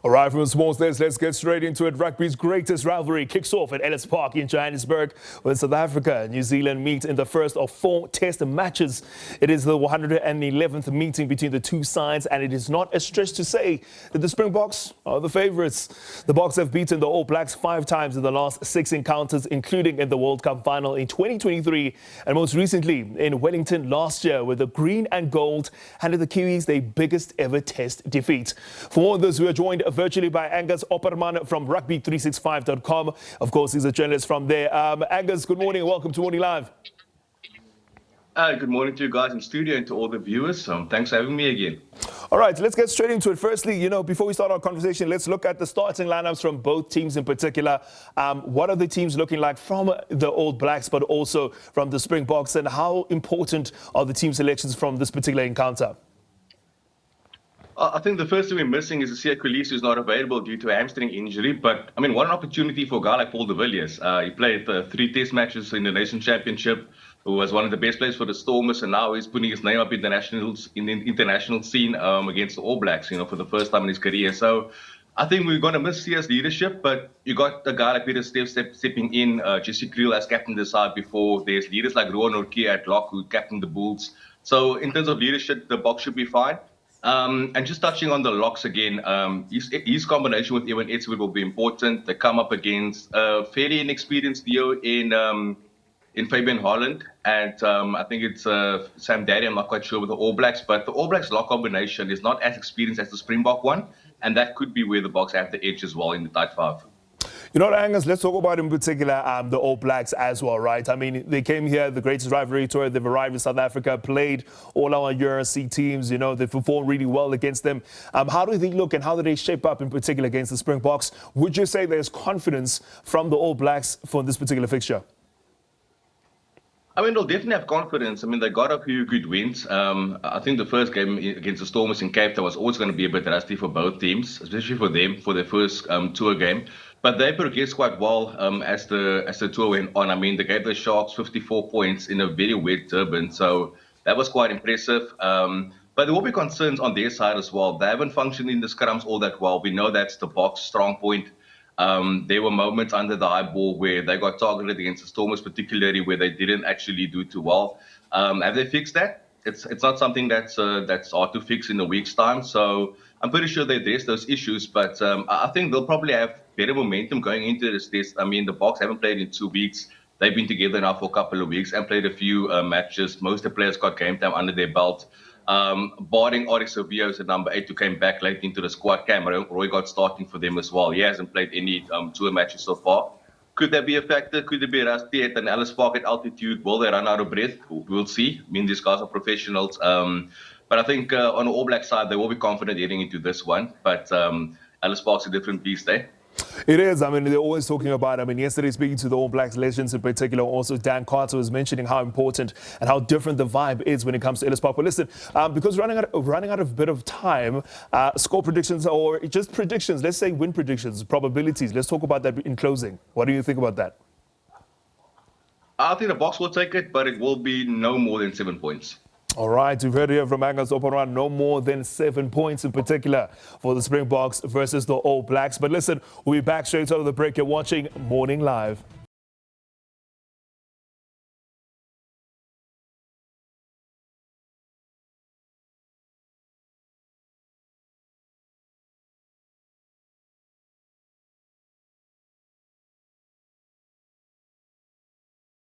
All right, from the sports desk, let's get straight into it. Rugby's greatest rivalry kicks off at Ellis Park in Johannesburg when South Africa and New Zealand meet in the first of 4 test matches. It is the 111th meeting between the two sides, and it is not a stretch to say that the Springboks are the favourites. The Boks have beaten the All Blacks 5 times in the last 6 encounters, including in the World Cup final in 2023 and most recently in Wellington last year, where the green and gold handed the Kiwis their biggest ever test defeat. For more on this, we are joined virtually by Angus Opperman from Rugby365.com. Of course, he's a journalist from there. Angus, good morning and welcome to Morning Live. Good morning to you guys in studio and to all the viewers. Thanks for having me again. All right, let's get straight into it. Firstly, before we start our conversation, let's look at the starting lineups from both teams in particular. What are the teams looking like from the All Blacks, but also from the Springboks, and how important are the team selections from this particular encounter? I think the first thing we're missing is the Kiwis, who's not available due to a hamstring injury. But, what an opportunity for a guy like Paul de Villiers. He played 3 test matches in the Nation Championship, who was one of the best players for the Stormers, and now he's putting his name up in the international scene against the All Blacks, for the first time in his career. So I think we're going to miss his leadership, but you got a guy like Peter stepping in, Jesse Kriel as captain of the side before. There's leaders like Rowan Nortje at lock who captained the Bulls. So in terms of leadership, the Boks should be fine. And just touching on the locks again, his combination with Ewan Etzwood will be important. They come up against a fairly inexperienced duo in Fabian Holland, and I think it's Sam Daddy. I'm not quite sure with the All Blacks, but the All Blacks lock combination is not as experienced as the Springbok one, and that could be where the Boks have the edge as well in the tight 5. Angus, let's talk about in particular the All Blacks as well, right? They came here, the greatest rivalry tour. They've arrived in South Africa, played all our URC teams. They performed really well against them. How do they look and how do they shape up in particular against the Springboks? Would you say there's confidence from the All Blacks for this particular fixture? They'll definitely have confidence. They got a few good wins. I think the first game against the Stormers in Cape Town was always going to be a bit rusty for both teams, especially for them, for their first tour game. But they progressed quite well as the tour went on. They gave the Sharks 54 points in a very wet Durban, so that was quite impressive. But there will be concerns on their side as well. They haven't functioned in the scrums all that well. We know that's the Boks' strong point. There were moments under the high ball where they got targeted against the Stormers, particularly where they didn't actually do too well. Have they fixed that? It's not something that's hard to fix in a week's time. So I'm pretty sure they address those issues, but I think they'll probably have better momentum going into this test. The Boks haven't played in 2 weeks. They've been together now for a couple of weeks and played a few matches. Most of the players got game time under their belt. Barring Ori Savio's at number 8 who came back late into the squad. Cameron Roy got starting for them as well. He hasn't played any tour matches so far. Could that be a factor? Could they be rusty at an Ellis Park at altitude? Will they run out of breath? We'll see. These guys are professionals. But I think on the All Black side, they will be confident heading into this one. But Ellis Park's a different beast, eh? It is. They're always talking about, yesterday speaking to the All Blacks legends in particular, also Dan Carter was mentioning how important and how different the vibe is when it comes to Ellis Park. But listen, because running out of a bit of time, score predictions or just predictions, let's say win predictions, probabilities, let's talk about that in closing. What do you think about that? I think the Boks will take it, but it will be no more than 7 points. All right, we've heard here from Angus Opperman, no more than 7 points in particular for the Springboks versus the All Blacks. But listen, we'll be back straight out of the break. You're watching Morning Live.